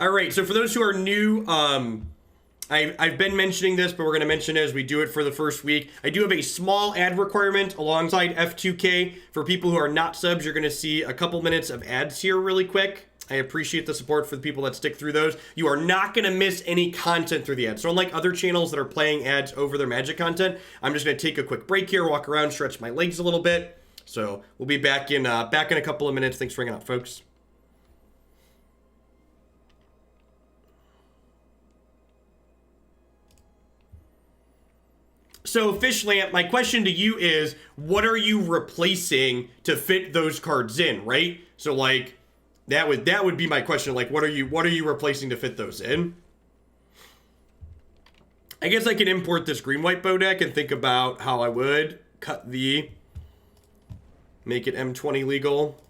All right, so for those who are new, I've been mentioning this, but we're going to mention it as we do it for the first week. I do have a small ad requirement alongside F2K. For people who are not subs, you're going to see a couple minutes of ads here really quick. I appreciate the support for the people that stick through those. You are not going to miss any content through the ads. So unlike other channels that are playing ads over their Magic content, I'm just going to take a quick break here, walk around, stretch my legs a little bit. So we'll be back in a couple of minutes. Thanks for hanging out, folks. So, Fishlamp, my question to you is, what are you replacing to fit those cards in, right? So, like, that would be my question. Like, what are you replacing to fit those in? I guess I can import this green-white bow deck and think about how I would make it M20 legal.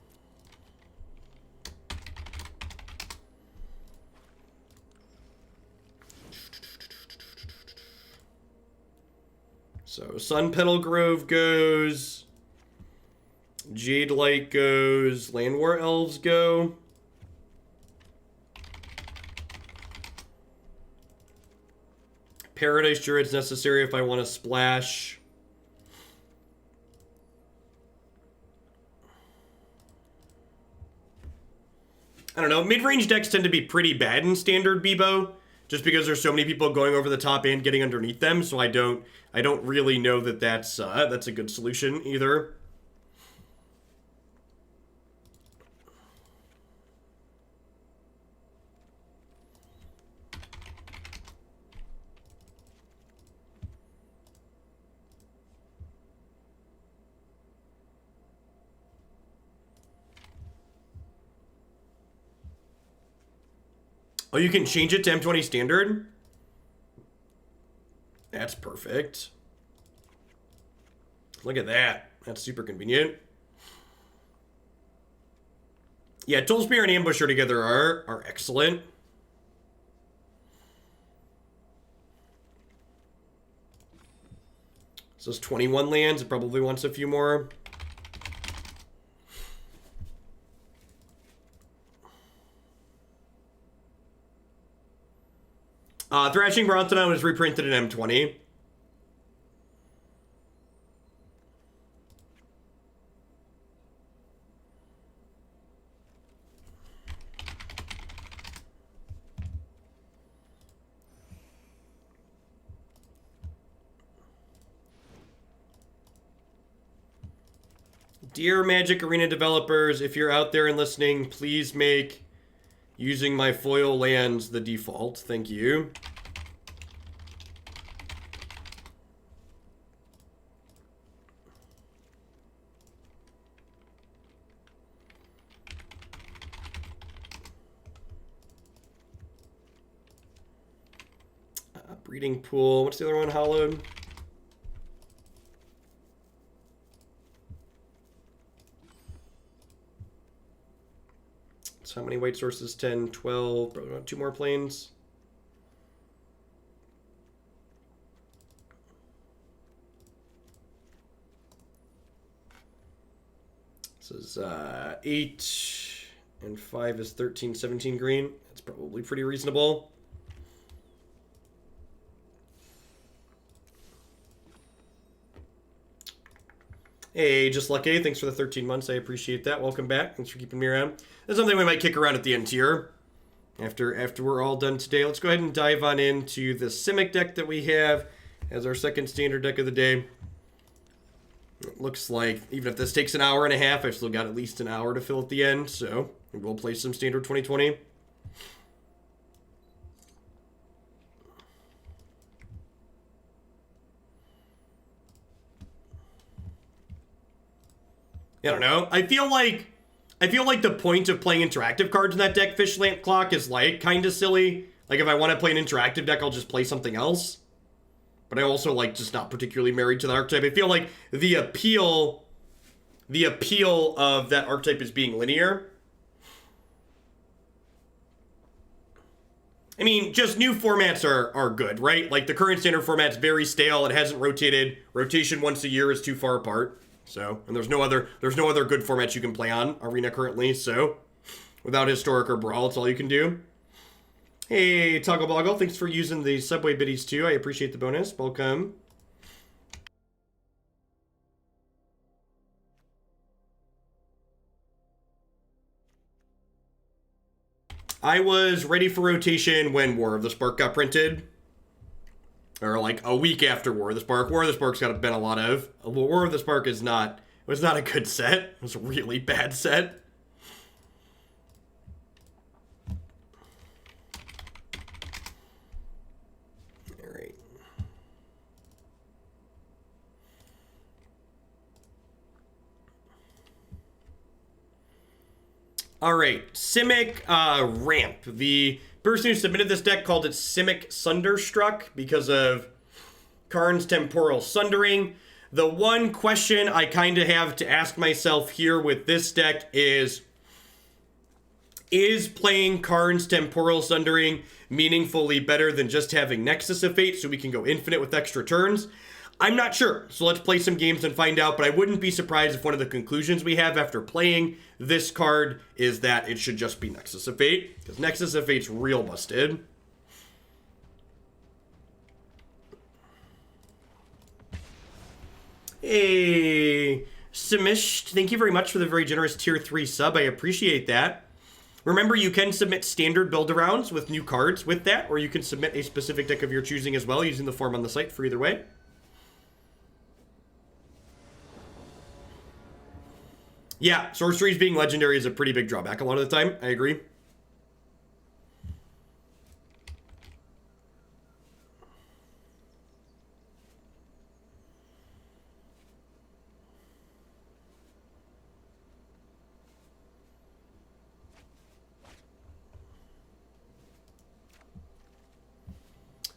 So Sun Petal Grove goes, Jade Light goes, Land War Elves go. Paradise Druid's necessary if I want to splash. I don't know, mid-range decks tend to be pretty bad in Standard Bebo, just because there's so many people going over the top and getting underneath them, so I don't really know that that's a good solution either. Oh, you can change it to M20 Standard? That's perfect. Look at that. That's super convenient. Yeah, Toll Spear and Ambusher together are excellent. So it's 21 lands. It probably wants a few more. Thrashing Brontodon was reprinted in M20. Dear Magic Arena developers, if you're out there and listening, please make using my foil lands the default. Thank you. Breeding Pool. What's the other one, Hollowed? So how many white sources? 10, 12, probably about 2 more planes. This is 8 and 5 is 13, 17 green. That's probably pretty reasonable. Hey, Just Lucky, thanks for the 13 months. I appreciate that. Welcome back. Thanks for keeping me around. That's something we might kick around at the end here. After we're all done today, let's go ahead and dive on into the Simic deck that we have as our second standard deck of the day. It looks like, even if this takes an hour and a half, I've still got at least an hour to fill at the end, so we'll play some standard 2020. I don't know. I feel like the point of playing interactive cards in that deck, Fish Lamp Clock, is like kind of silly. Like if I want to play an interactive deck, I'll just play something else. But I also like just not particularly married to the archetype. I feel like the appeal of that archetype is being linear. I mean, just new formats are good, right? Like the current standard format's very stale. It hasn't rotated. Rotation once a year is too far apart. So, and there's no other good formats you can play on Arena currently, so without Historic or Brawl, it's all you can do. Hey, Toggle Boggle, thanks for using the Subway Biddies too. I appreciate the bonus. Welcome. I was ready for rotation when War of the Spark got printed. Or like a week after War of the Spark. War of the Spark's got been a lot of. War of the Spark was not a good set. It was a really bad set. Alright, Simic Ramp. The person who submitted this deck called it Simic Sunderstruck because of Karn's Temporal Sundering. The one question I kind of have to ask myself here with this deck is playing Karn's Temporal Sundering meaningfully better than just having Nexus of Fate so we can go infinite with extra turns? I'm not sure, so let's play some games and find out, but I wouldn't be surprised if one of the conclusions we have after playing this card is that it should just be Nexus of Fate, because Nexus of Fate's real busted. Hey, Simish, thank you very much for the very generous tier 3 sub, I appreciate that. Remember, you can submit standard build-arounds with new cards with that, or you can submit a specific deck of your choosing as well using the form on the site for either way. Yeah, sorceries being legendary is a pretty big drawback a lot of the time. I agree.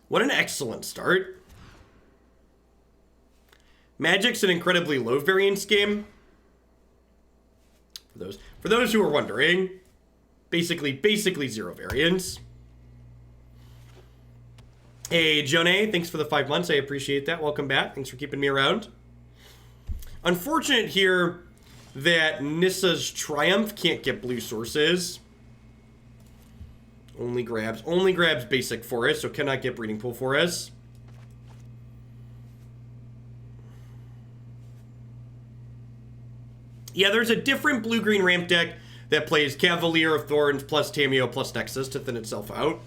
What an excellent start. Magic's an incredibly low variance game. For those who are wondering, basically 0 variance. Hey, Jonay, thanks for the 5 months. I appreciate that. Welcome back. Thanks for keeping me around. Unfortunate here that Nissa's Triumph can't get blue sources. Only grabs basic forest, so cannot get breeding pool for us. Yeah, there's a different blue-green ramp deck that plays Cavalier of Thorns plus Tamiyo plus Nexus to thin itself out.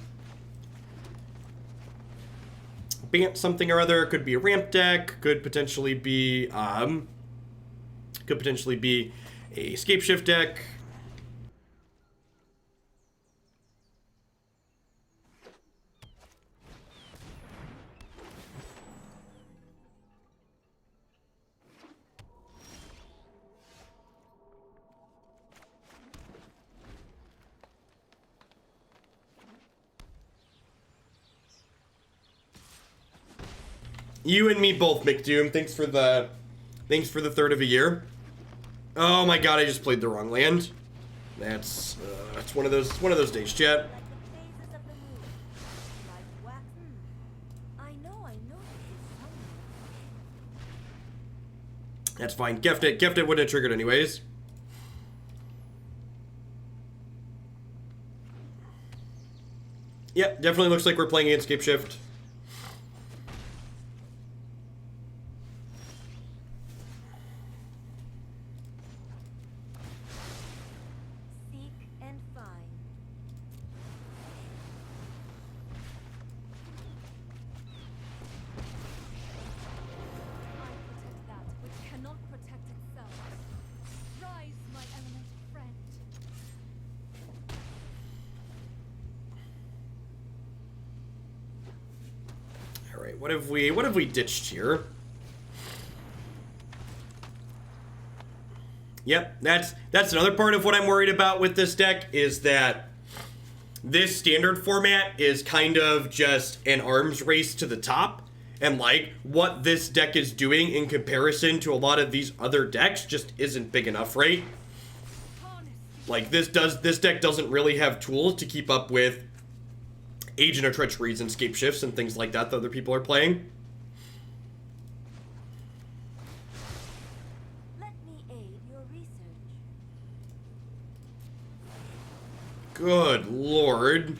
Bant something or other, could be a ramp deck, could potentially be a Escape Shift deck. You and me both, McDoom. Thanks for the third of a year. Oh my god, I just played the wrong land. That's one of those days, chat. That's fine. Kefnet wouldn't have triggered anyways. Yep, definitely looks like we're playing Escape Shift. What have we ditched here? Yep, that's another part of what I'm worried about with this deck is that this standard format is kind of just an arms race to the top, and like what this deck is doing in comparison to a lot of these other decks just isn't big enough, right? Like this deck doesn't really have tools to keep up with Agent of Treacheries and Escape Shifts and things like that other people are playing. Let me aid your research. Good lord.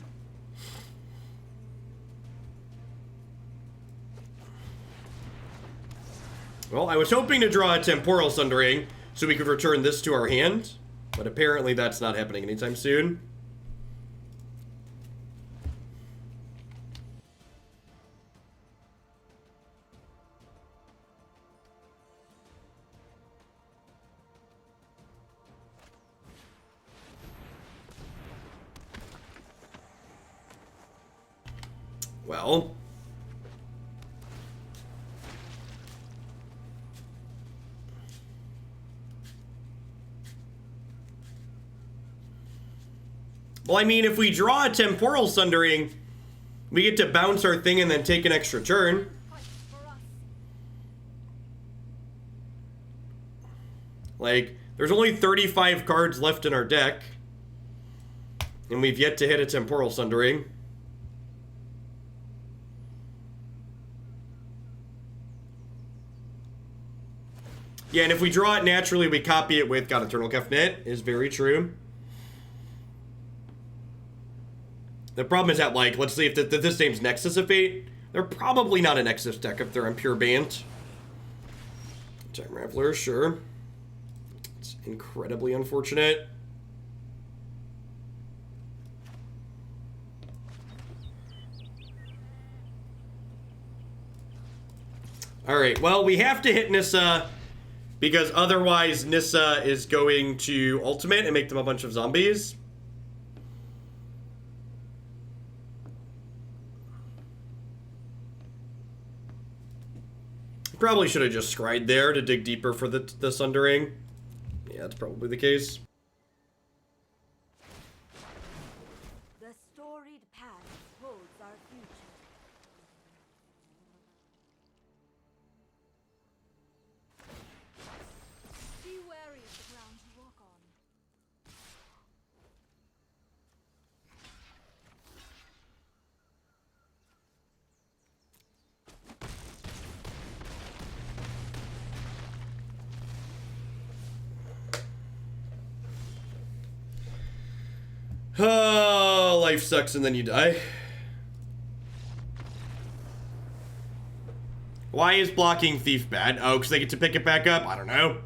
Well, I was hoping to draw a Temporal Sundering so we could return this to our hand, but apparently that's not happening anytime soon. Well, I mean, if we draw a Temporal Sundering, we get to bounce our thing and then take an extra turn. Like, there's only 35 cards left in our deck, and we've yet to hit a Temporal Sundering. Yeah, and if we draw it naturally, we copy it with God-Eternal Kefnet, is very true. The problem is that, like, let's see if this name's Nexus of Fate. They're probably not a Nexus deck if they're on Pure Bant. Time Raveler, sure. It's incredibly unfortunate. Alright, well, we have to hit Nissa, because otherwise Nissa is going to ultimate and make them a bunch of zombies. Probably should have just scryed there to dig deeper for the Sundering. Yeah, that's probably the case. The storied past holds our future. Be wary of the ground you walk on. Oh, life sucks and then you die. Why is blocking Thief bad? Oh, because they get to pick it back up? I don't know.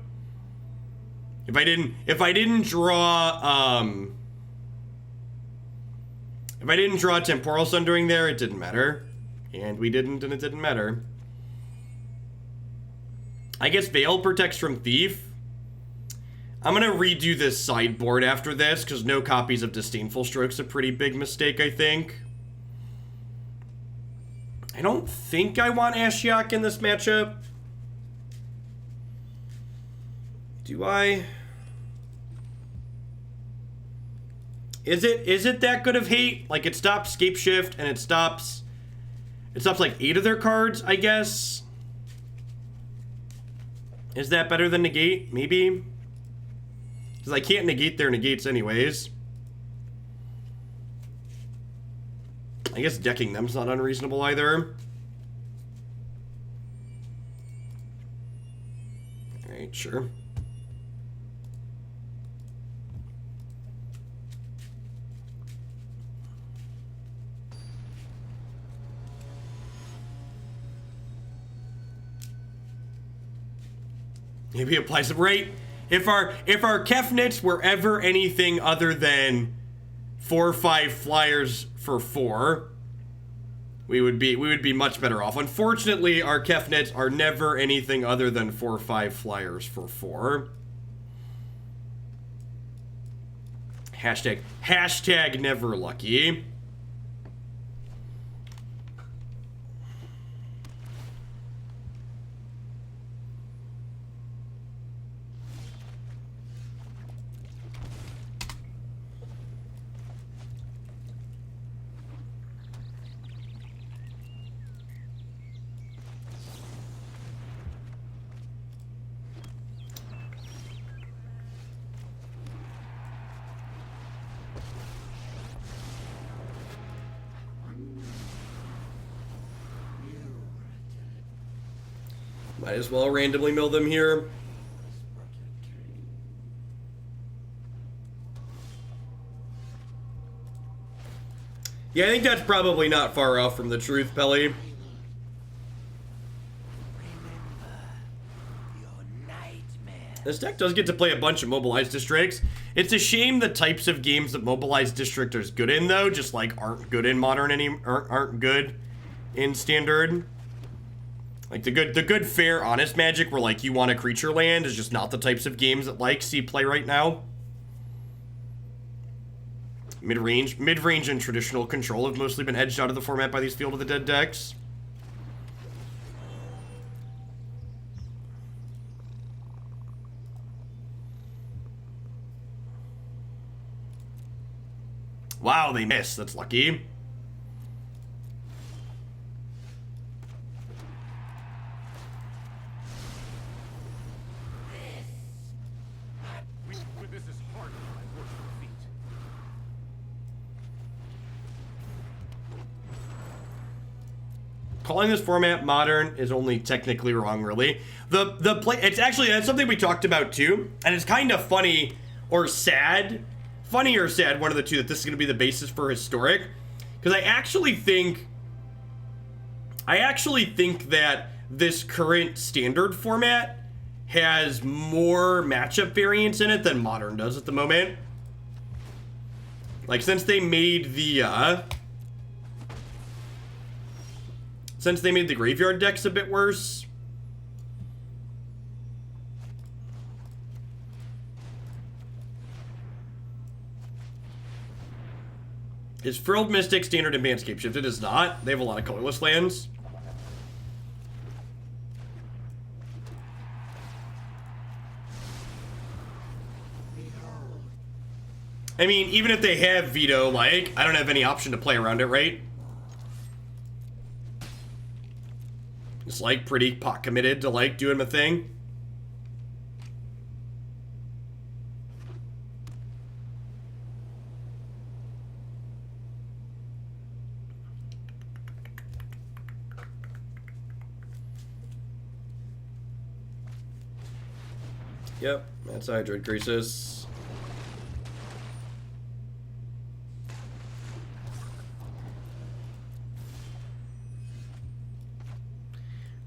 If I didn't draw, if I didn't draw Temporal Sundering there, it didn't matter. And we didn't, and it didn't matter. I guess Veil protects from Thief. I'm gonna redo this sideboard after this, because no copies of Disdainful Stroke's a pretty big mistake, I think. I don't think I want Ashiok in this matchup. Do I? Is it that good of hate? Like, it stops Scape Shift, and it stops like 8 of their cards, I guess. Is that better than Negate? Maybe. Because I can't negate their negates anyways. I guess decking them's not unreasonable either. Alright, sure. Maybe apply some rate. If our Kefnets were ever anything other than 4 or 5 flyers for 4, we would be much better off. Unfortunately, our Kefnets are never anything other than 4 or 5 flyers for 4. Hashtag never lucky. Might as well randomly mill them here. Yeah, I think that's probably not far off from the truth, Pelly. This deck does get to play a bunch of Mobilized Districts. It's a shame the types of games that Mobilized District is good in, though, just like aren't good in Modern aren't good in Standard. Like the good, fair, honest Magic, where like you want a creature land, is just not the types of games that like see play right now. Mid-range, and traditional control have mostly been edged out of the format by these Field of the Dead decks. Wow, they missed. That's lucky. This is hard for my worship feet. Calling this format modern is only technically wrong, really. The play, it's actually, that's something we talked about too, and it's kind of funny or sad. Funny or sad, one of the two, that this is going to be the basis for Historic. Because I actually think that this current Standard format has more matchup variance in it than Modern does at the moment. Like, since they made the graveyard decks a bit worse. Is Frilled Mystic Standard and Landscape Shift? It is not. They have a lot of colorless lands. I mean, even if they have Veto, like, I don't have any option to play around it, right? It's, like, pretty pot committed to, like, doing my thing. Yep, that's Hydroid Crisis.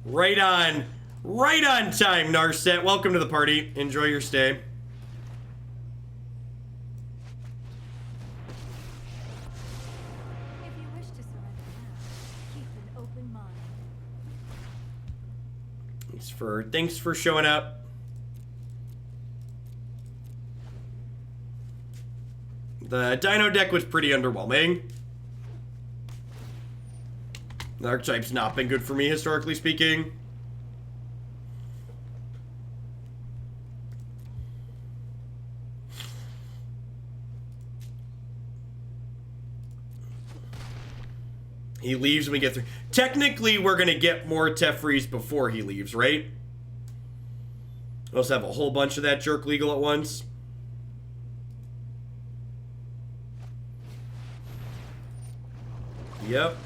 Right on time, Narset. Welcome to the party. Enjoy your stay. If you wish to surrender now, keep an open mind. Thanks for showing up. The Dino deck was pretty underwhelming. The archetype's not been good for me, historically speaking. He leaves when we get through. Technically, we're going to get more Tefrees before he leaves, right? We also have a whole bunch of that jerk legal at once. Yep.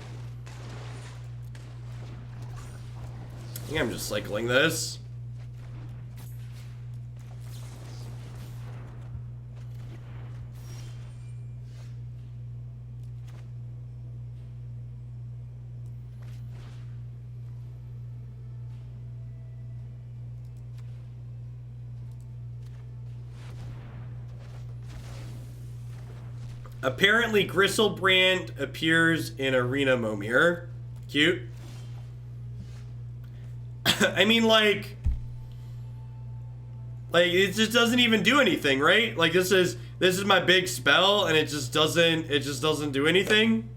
I think I'm just cycling this. Apparently, Gristlebrand appears in Arena Momir. Cute. I mean, like it just doesn't even do anything, right? Like this is my big spell, and it just doesn't do anything.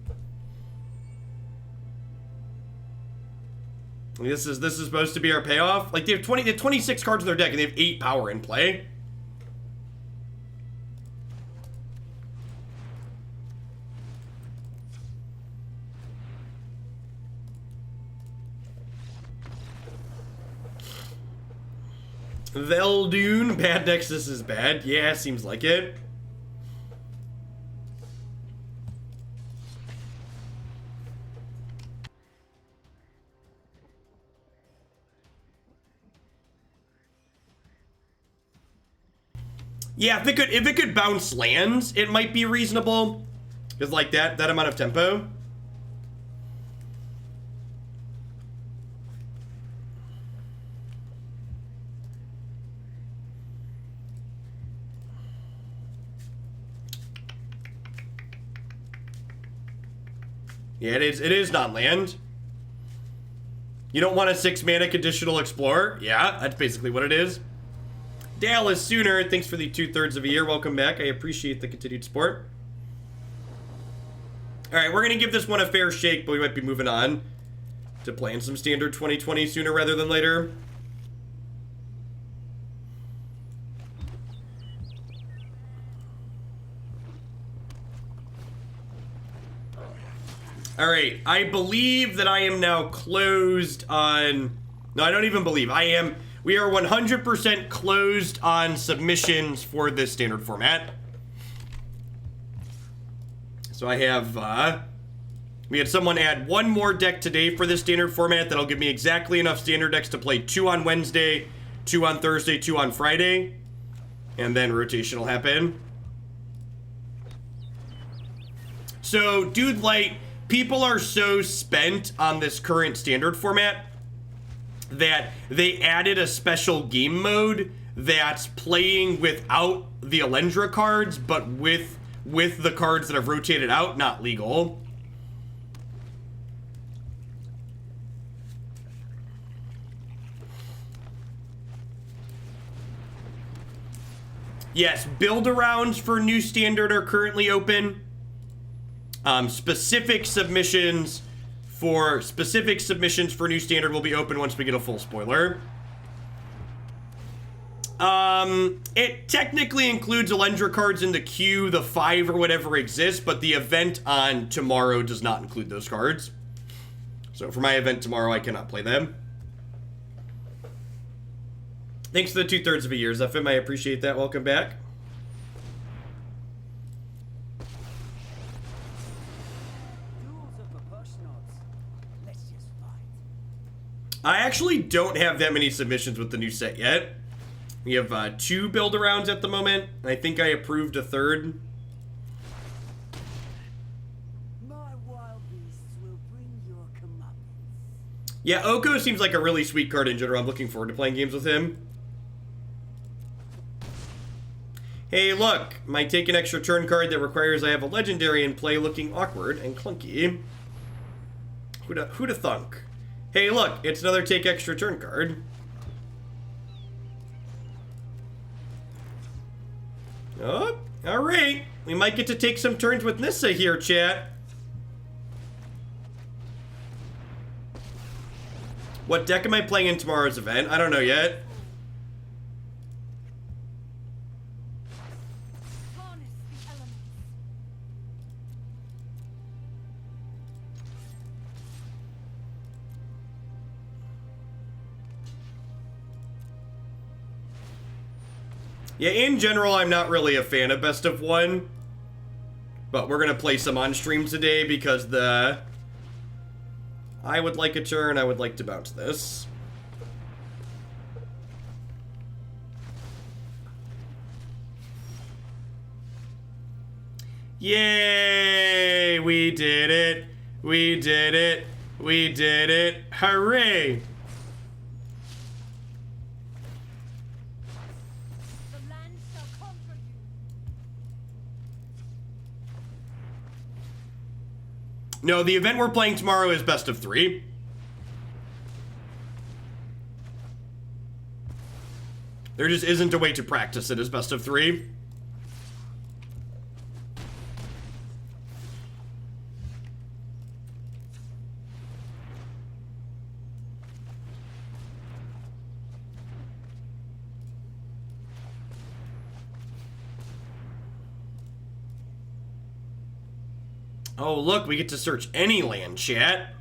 This is supposed to be our payoff. Like they have 26 cards in their deck, and they have 8 power in play. Veldune, bad Nexus is bad. Yeah, seems like it. Yeah, if it could bounce lands, it might be reasonable. Because like that amount of tempo. Yeah, it is non-land. You don't want a 6-mana conditional explorer? Yeah, that's basically what it is. Dallas Sooner, thanks for the 2/3 of a year. Welcome back. I appreciate the continued support. All right, we're going to give this one a fair shake, but we might be moving on to playing some standard 2020 sooner rather than later. All right, I believe that I am now closed on... No, I don't even believe. I am... We are 100% closed on submissions for this standard format. So I have... we had someone add one more deck today for this standard format that'll give me exactly enough standard decks to play 2 on Wednesday, 2 on Thursday, 2 on Friday. And then rotation will happen. So, Dude Light... People are so spent on this current standard format that they added a special game mode that's playing without the Alendra cards, but with the cards that have rotated out, not legal. Yes, build-arounds for new standard are currently open. Specific submissions for new standard will be open once we get a full spoiler. It technically includes Alendra cards in the queue, the 5 or whatever exists, but the event on tomorrow does not include those cards. So for my event tomorrow, I cannot play them. Thanks for the 2/3 of a year, Zephyr. I appreciate that. Welcome back. I actually don't have that many submissions with the new set yet. We have 2 build-arounds at the moment. I think I approved a 3rd. My wild beasts will bring your comeuppance. Yeah, Oko seems like a really sweet card in general. I'm looking forward to playing games with him. Hey, look! My take an extra turn card that requires I have a legendary in play looking awkward and clunky. Who'da thunk? Hey, look, it's another take extra turn card. Oh, alright. We might get to take some turns with Nissa here, chat. What deck am I playing in tomorrow's event? I don't know yet. Harness the elements. Yeah, in general, I'm not really a fan of best of 1. But we're going to play some on stream today because I would like a turn. I would like to bounce this. Yay! We did it! We did it! We did it! Hooray! The land shall conquer you. No, the event we're playing tomorrow is best of 3. There just isn't a way to practice it as best of 3. Oh, look, we get to search any land, chat.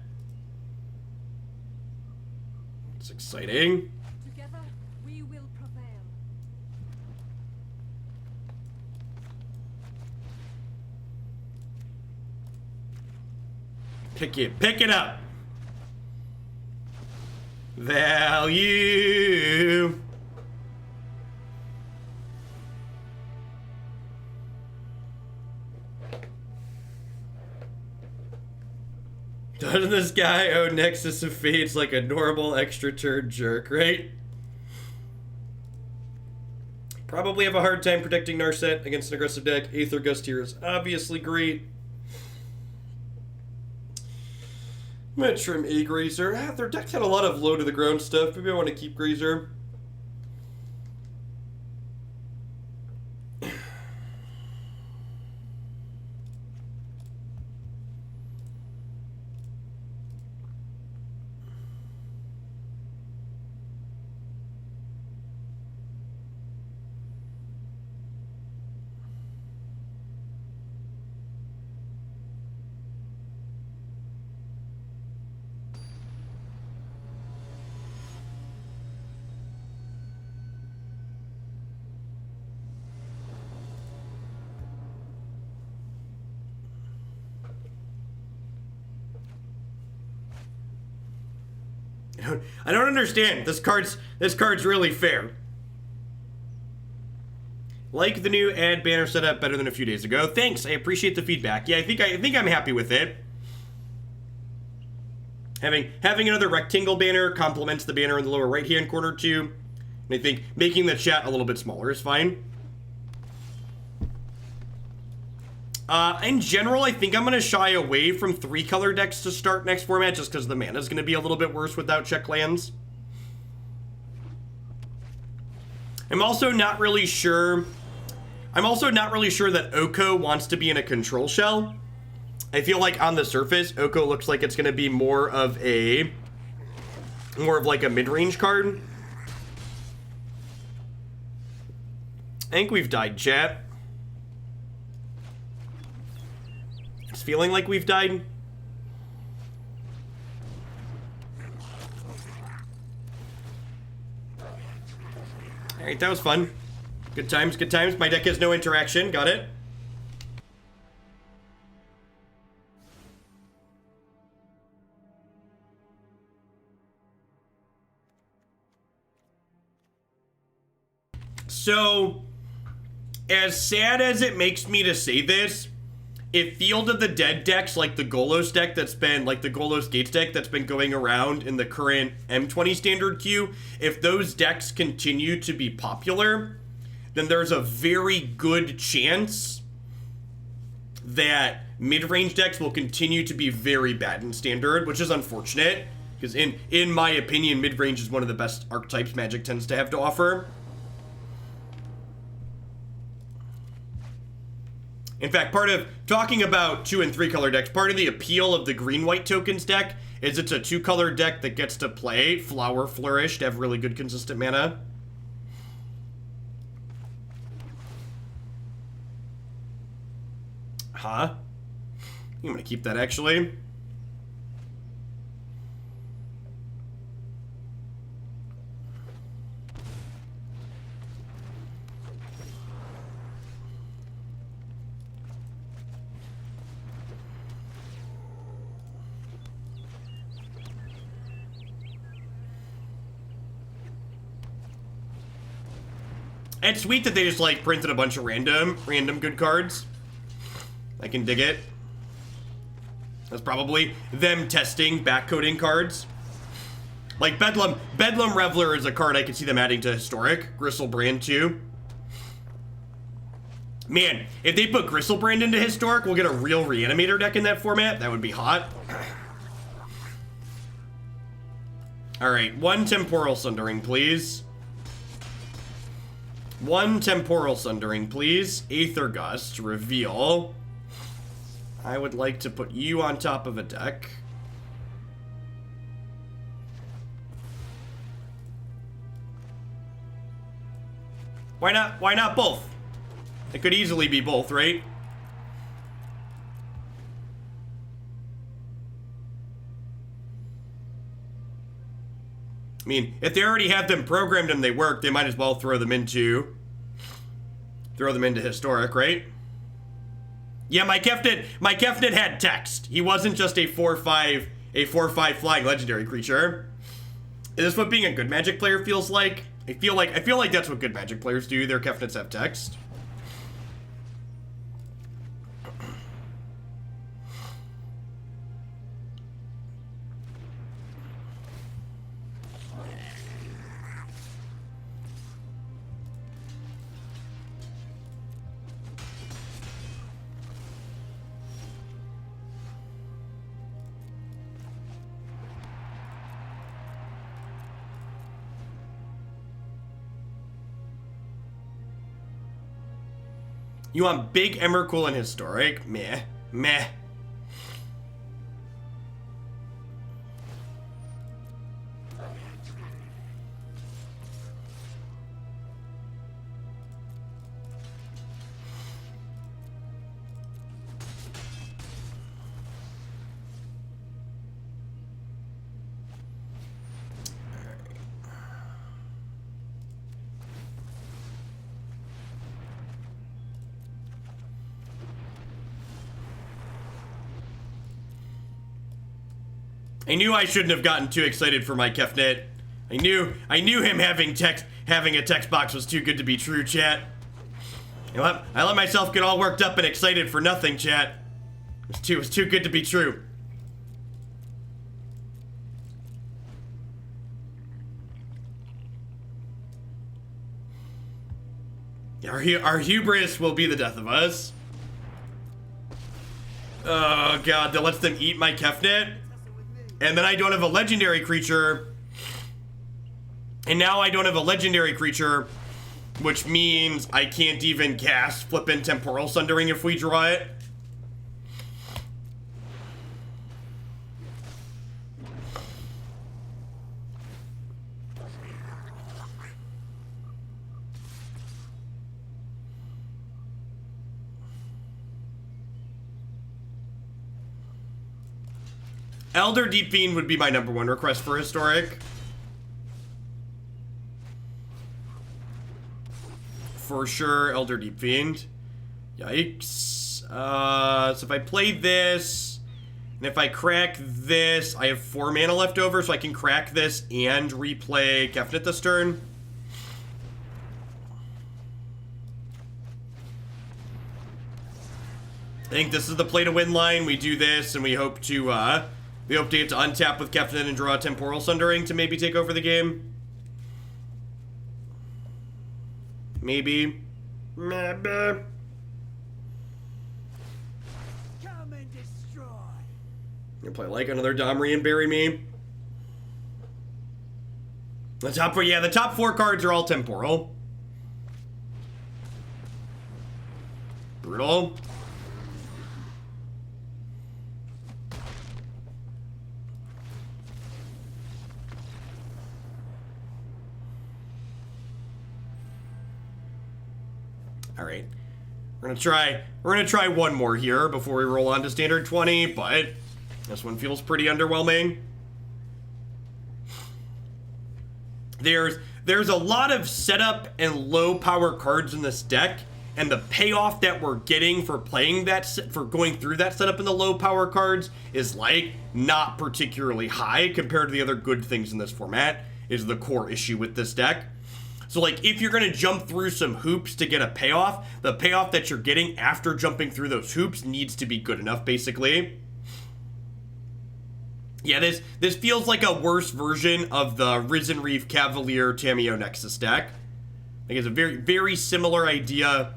It's exciting. Together, we will prevail. Pick it up. Value. Doesn't this guy own Nexus of Fates like a normal extra turn jerk, right? Probably have a hard time protecting Narset against an aggressive deck. Aether Gust here is obviously great. I'm gonna trim a Grazer. Their deck had a lot of low to the ground stuff. Maybe I want to keep Grazer. I don't understand. This card's really fair. Like the new ad banner setup better than a few days ago. Thanks. I appreciate the feedback. Yeah, I think I'm happy with it. Having another rectangle banner complements the banner in the lower right-hand corner too. And I think making the chat a little bit smaller is fine. In general, I think I'm going to shy away from 3-color decks to start next format just because the mana is going to be a little bit worse without check lands. I'm also not really sure that Oko wants to be in a control shell. I feel like on the surface, Oko looks like it's going to be more of like a mid-range card. I think we've died, chat. It's feeling like we've died. Alright, that was fun. Good times, good times. My deck has no interaction. Got it. So, as sad as it makes me to say this, if Field of the Dead decks like the Golos deck like the Golos Gates deck that's been going around in the current M20 standard queue, if those decks continue to be popular, then there's a very good chance that mid-range decks will continue to be very bad in standard, which is unfortunate, because in my opinion, mid-range is one of the best archetypes Magic tends to have to offer. In fact, part of talking about 2- and 3-color decks, part of the appeal of the green-white tokens deck is it's a 2-color deck that gets to play Flower Flourish to have really good consistent mana. Huh? I'm gonna keep that actually. It's sweet that they just like printed a bunch of random good cards. I can dig it. That's probably them testing backcoding cards. Like Bedlam Reveler is a card I could see them adding to Historic. Gristlebrand too. Man, if they put Gristlebrand into Historic, we'll get a real Reanimator deck in that format. That would be hot. Alright, 1 Temporal Sundering, please. 1 Temporal Sundering, please. Aether Gust, reveal. I would like to put you on top of a deck. Why not both? It could easily be both, right? I mean, if they already have them programmed and they work, they might as well throw them into Historic, right? Yeah, my Kefnet had text. He wasn't just a 4/5 flying legendary creature. Is this what being a good Magic player feels like? I feel like that's what good Magic players do. Their Kefnets have text. You want big Emrakul and Historic? Meh. Meh. I knew I shouldn't have gotten too excited for my Kefnet. I knew him having a text box was too good to be true, chat. I let myself get all worked up and excited for nothing, chat. It was too good to be true. Our hubris will be the death of us. Oh god, that lets them eat my Kefnet. And then I don't have a legendary creature. And now I don't have a legendary creature, which means I can't even cast flippin' Temporal Sundering if we draw it. Elder Deep Fiend would be my #1 request for Historic. For sure, Elder Deep Fiend. Yikes. So if I play this, and if I crack this, I have 4 mana left over, so I can crack this and replay Kefnet this turn. I think this is the play to win line. We do this, and we hope to get to untap with Kefnet and draw a Temporal Sundering to maybe take over the game. Maybe. Maybe. Come and destroy. Gonna play like another Domri and bury me. The top 4 cards are all Temporal. Brutal. All right, we're gonna try one more here before we roll on to standard 20, but this one feels pretty underwhelming. There's a lot of setup and low power cards in this deck, and the payoff that we're getting for playing that, for going through that setup in the low power cards is like not particularly high compared to the other good things in this format, is the core issue with this deck. So like if you're gonna jump through some hoops to get a payoff, the payoff that you're getting after jumping through those hoops needs to be good enough, basically. Yeah, this feels like a worse version of the Risen Reef Cavalier Tamiyo Nexus deck. I think it's a very, very similar idea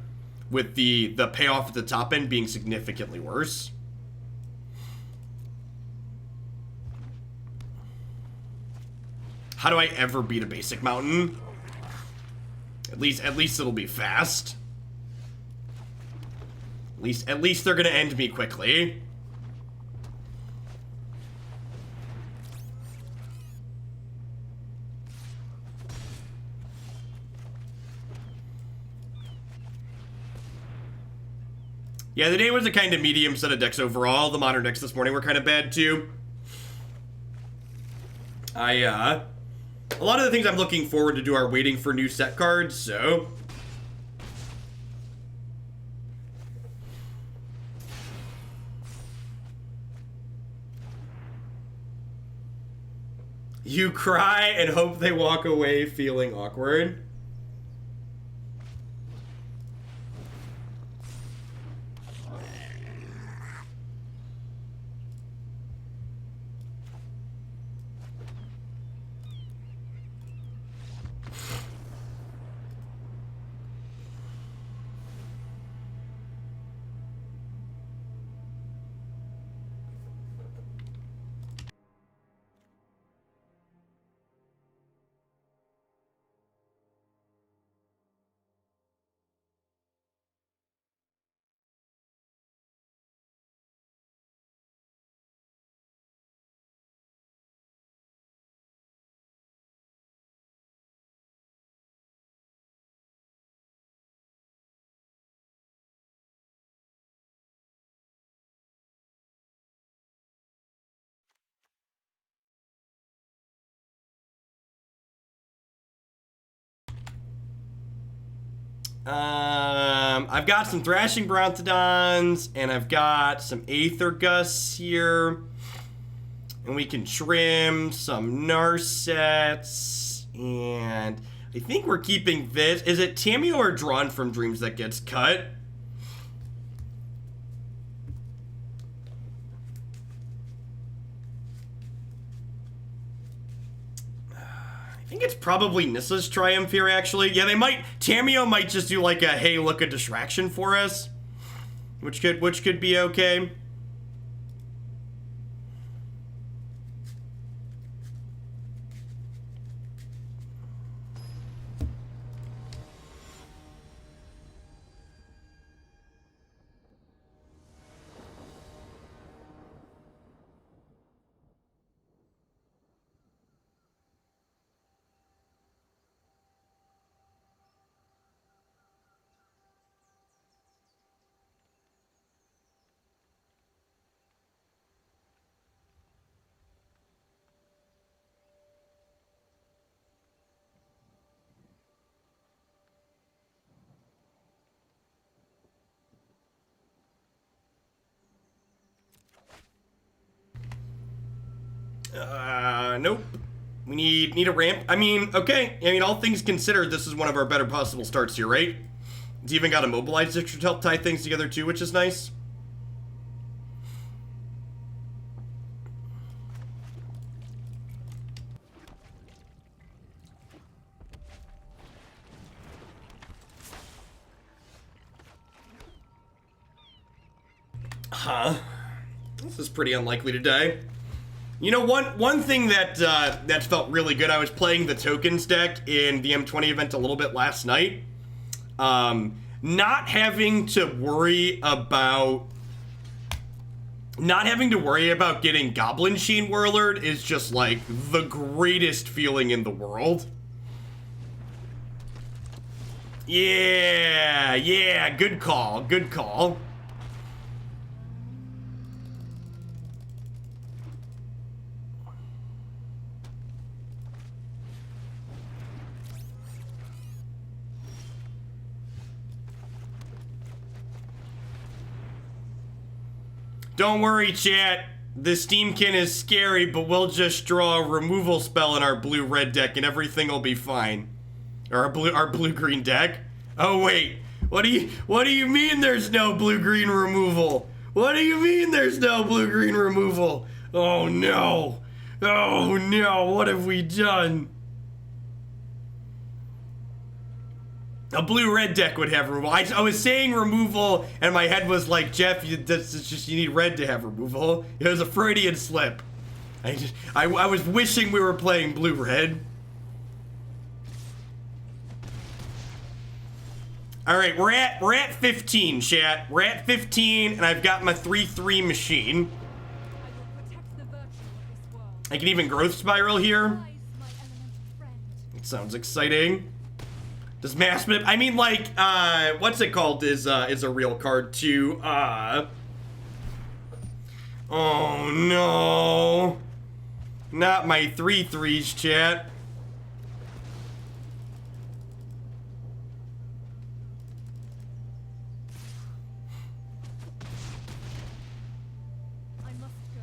with the payoff at the top end being significantly worse. How do I ever beat a basic mountain? At least it'll be fast. At least they're gonna end me quickly. Yeah, the day was a kind of medium set of decks overall. The modern decks this morning were kind of bad too. A lot of the things I'm looking forward to do are waiting for new set cards, so... You cry and hope they walk away feeling awkward. I've got some Thrashing Brontodons, and I've got some Aether Gusts here. And we can trim some Narsets. And I think we're keeping this. Is it Tamiyo or Drawn from Dreams that gets cut? I think it's probably Nissa's Triumph here, actually. Yeah, they might. Tamiyo might just do like a hey, look, a distraction for us, which could be okay. Nope. We need a ramp. I mean, okay. I mean, all things considered, this is one of our better possible starts here, right? It's even got a Mobilized District to help tie things together too, which is nice. Huh. This is pretty unlikely to die. You know, one thing that felt really good, I was playing the tokens deck in the M20 event a little bit last night. Not having to worry about getting Goblin Sheen Whirlered is just like the greatest feeling in the world. Yeah, good call, good call. Don't worry, chat. The Steamkin is scary, but we'll just draw a removal spell in our blue-red deck and everything will be fine. Or our blue-green deck. Oh wait, what do you mean there's no blue-green removal? What do you mean there's no blue-green removal? Oh no. Oh no, what have we done? A blue-red deck would have removal. I was saying removal, and my head was like, Jeff, you need red to have removal. It was a Freudian slip. I was wishing we were playing blue-red. All right, we're at 15, chat. We're at 15, and I've got my 3/3 machine. I will protect the virtue of this world. I can even growth spiral here. Rise, my elemental friend. It sounds exciting. Does mass manip? I mean, like, what's it called? Is a real card too. Oh no, not my 3/3s, chat. I must go.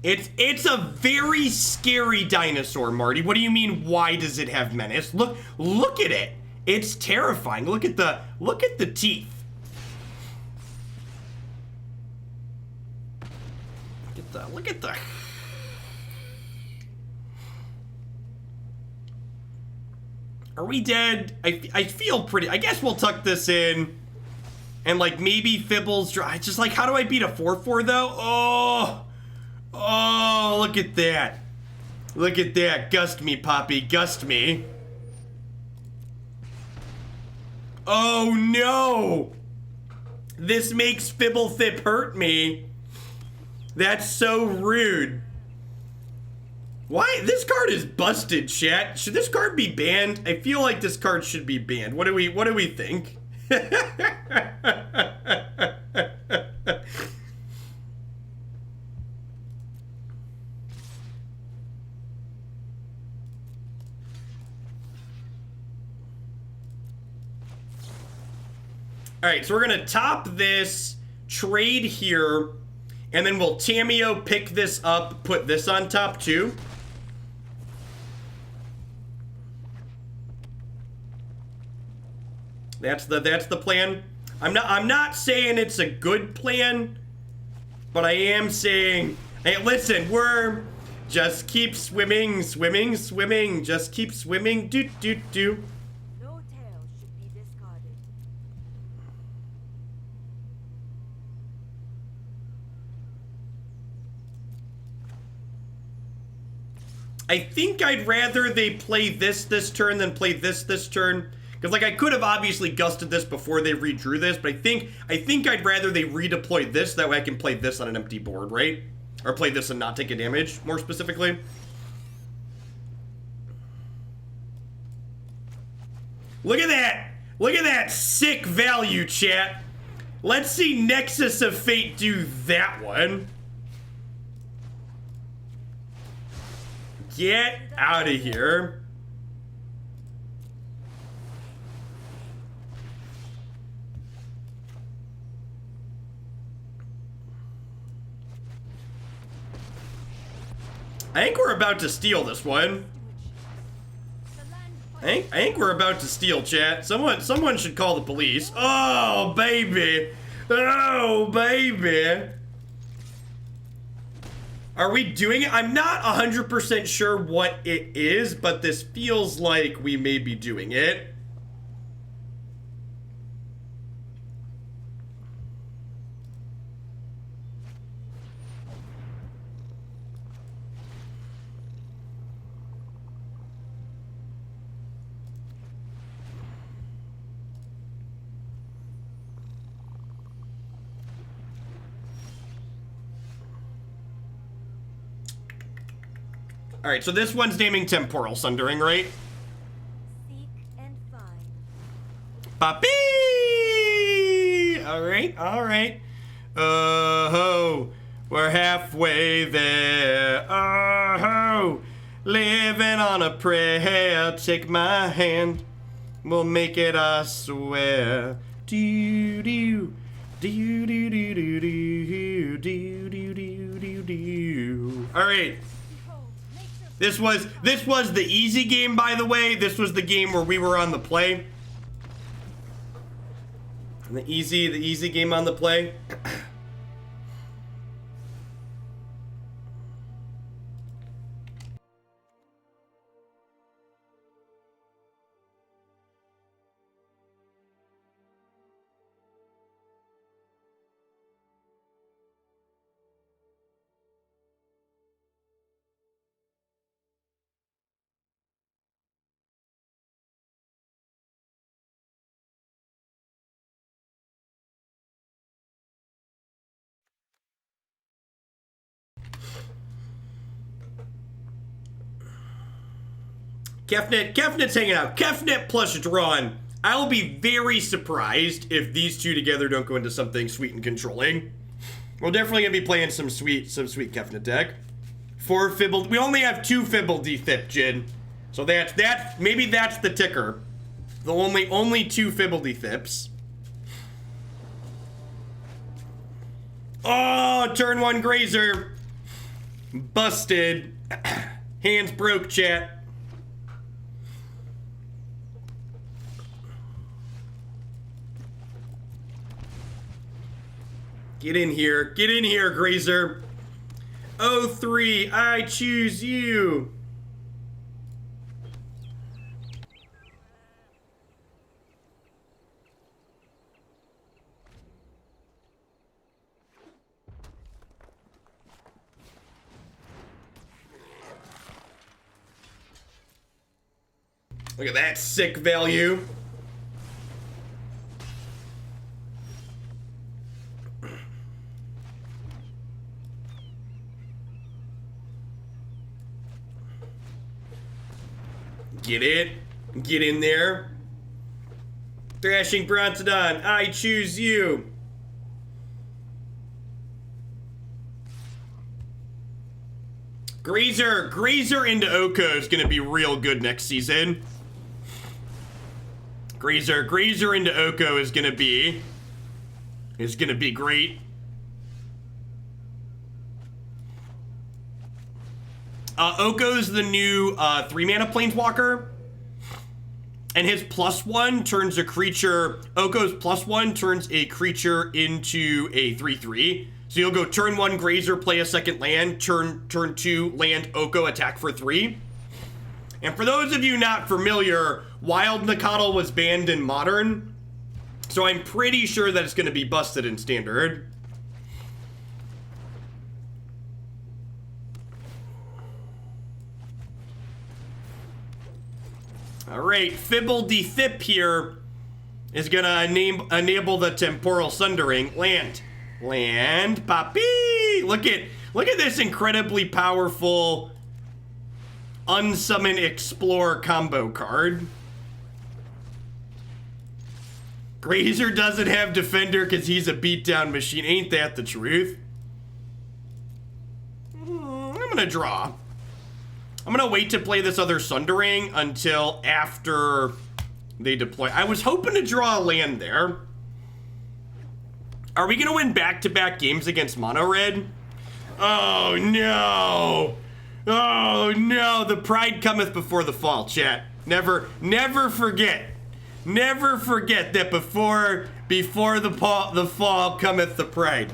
It's a very scary dinosaur, Marty. What do you mean, why does it have menace? Look at it. It's terrifying. Look at the teeth. the. Are we dead? I feel pretty. I guess we'll tuck this in. And like maybe Fibbles dry. Just like, how do I beat a 4/4 though? Oh, look at that. Look at that. Gust me, Poppy. Gust me. Oh no. This makes Fblthp hurt me. That's so rude. Why? This card is busted, chat. Should this card be banned? I feel like this card should be banned. What do we think? All right, so we're gonna top this, trade here, and then we'll Tamiyo pick this up, put this on top too. That's the plan. I'm not saying it's a good plan, but I am saying, hey, listen, worm, just keep swimming, swimming, swimming, just keep swimming, do. No tail should be discarded. I think I'd rather they play this turn than play this turn. Because, like, I could have obviously gusted this before they redrew this, but I think I'd rather they redeploy this, that way I can play this on an empty board, right? Or play this and not take a damage, more specifically. Look at that! Look at that sick value, chat! Let's see Nexus of Fate do that one. Get out of here. I think we're about to steal this one. I think we're about to steal, chat. Someone should call the police. Oh, baby. Oh, baby. Are we doing it? I'm not 100% sure what it is, but this feels like we may be doing it. All right, so this one's naming Temporal Sundering, right? Seek and find. Papi! All right. Oh, we're halfway there. Oh, living on a prayer. Take my hand, we'll make it, I swear. Do do do do do do do do do do do. All right. This was the easy game, by the way. This was the game where we were on the play. The easy game on the play. Kefnet's hanging out. Kefnet plus Drawn. I'll be very surprised if these two together don't go into something sweet and controlling. We're definitely gonna be playing some sweet Kefnet deck. 4 Fibble. We only have 2 Fblthp, Jin. So maybe that's the ticker. The only 2 Fblthps. Oh, turn 1 Grazer. Busted. Hands broke, chat. Get in here, Grazer. O3, I choose you. Look at that sick value. Get it. Get in there. Thrashing Brontodon, I choose you. Grazer into Oko is gonna be real good next season. Grazer into Oko is gonna be great. Oko's the new 3-mana planeswalker, and his +1 turns a creature. Oko's +1 turns a creature into a 3/3. So you'll go turn 1 Grazer, play a second land, turn 2 land Oko, attack for 3. And for those of you not familiar, Wild Nakatl was banned in Modern, so I'm pretty sure that it's going to be busted in Standard. Alright, Fblthp here is going to enable the Temporal Sundering. Land, Poppy! Look at this incredibly powerful Unsummon Explore combo card. Grazer doesn't have Defender because he's a beatdown machine. Ain't that the truth? I'm gonna draw. I'm gonna wait to play this other Sundering until after they deploy. I was hoping to draw a land there. Are we gonna win back-to-back games against Mono Red? Oh no! Oh no! The pride cometh before the fall, chat. Never forget. Never forget that before the fall cometh the pride.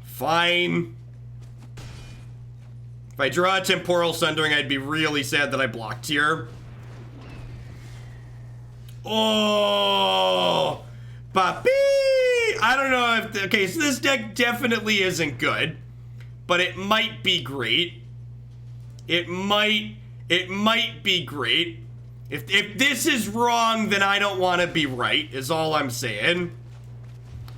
Fine. If I draw a Temporal Sundering, I'd be really sad that I blocked here. Oh, Papi! I don't know if... Okay, so this deck definitely isn't good, but it might be great. It might be great. If this is wrong, then I don't want to be right, is all I'm saying.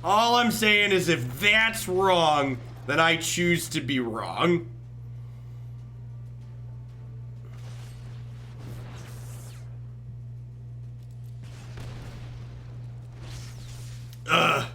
All I'm saying is if that's wrong, then I choose to be wrong. Ugh.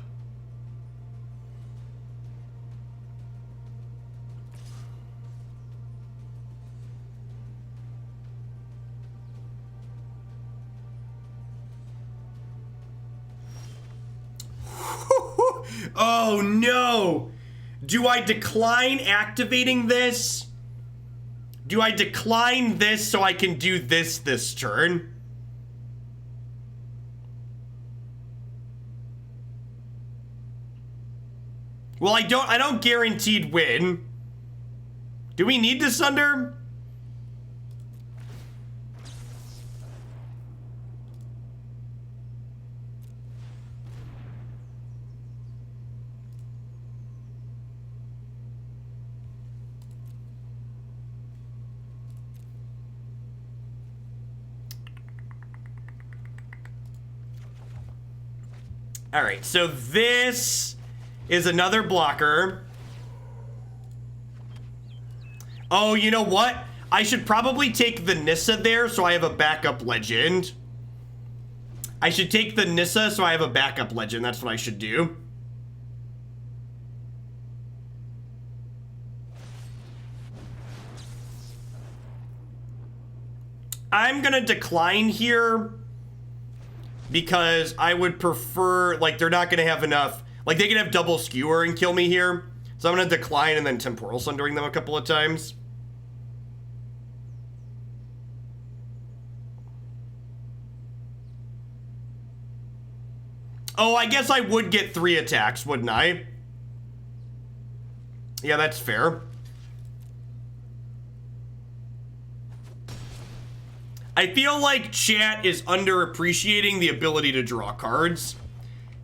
Oh no! Do I decline activating this? Do I decline this so I can do this turn? Well, I don't guaranteed win. Do we need to Sunder? All right, so this is another blocker. Oh, you know what? I should probably take the Nissa there so I have a backup legend. I should take the Nissa so I have a backup legend. That's what I should do. I'm gonna decline here because I would prefer, like, they're not gonna have enough. Like, they can have double skewer and kill me here. So I'm gonna decline and then Temporal Sundering them a couple of times. Oh, I guess I would get 3 attacks, wouldn't I? Yeah, that's fair. I feel like chat is underappreciating the ability to draw cards.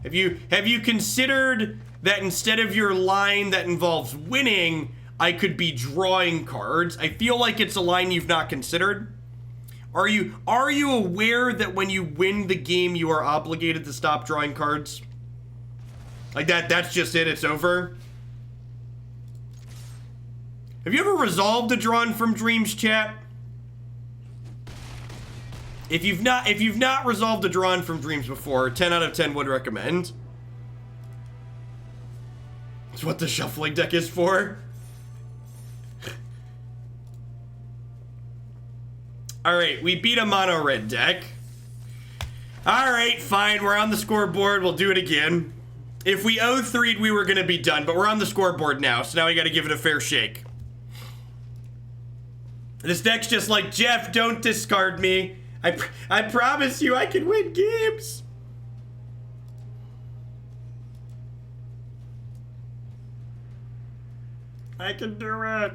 Have you considered that instead of your line that involves winning, I could be drawing cards? I feel like it's a line you've not considered. Are you aware that when you win the game, you are obligated to stop drawing cards? Like that's just it, it's over? Have you ever resolved a Drawn from Dreams, chat? If you've not resolved a Drawn from Dreams before, 10 out of 10 would recommend. It's what the shuffling deck is for. Alright, we beat a mono red deck. Alright, fine, we're on the scoreboard, we'll do it again. If we 0-3'd, we were gonna be done, but we're on the scoreboard now, so now we gotta give it a fair shake. This deck's just like, Jeff, don't discard me. I promise you I can win games. I can do it.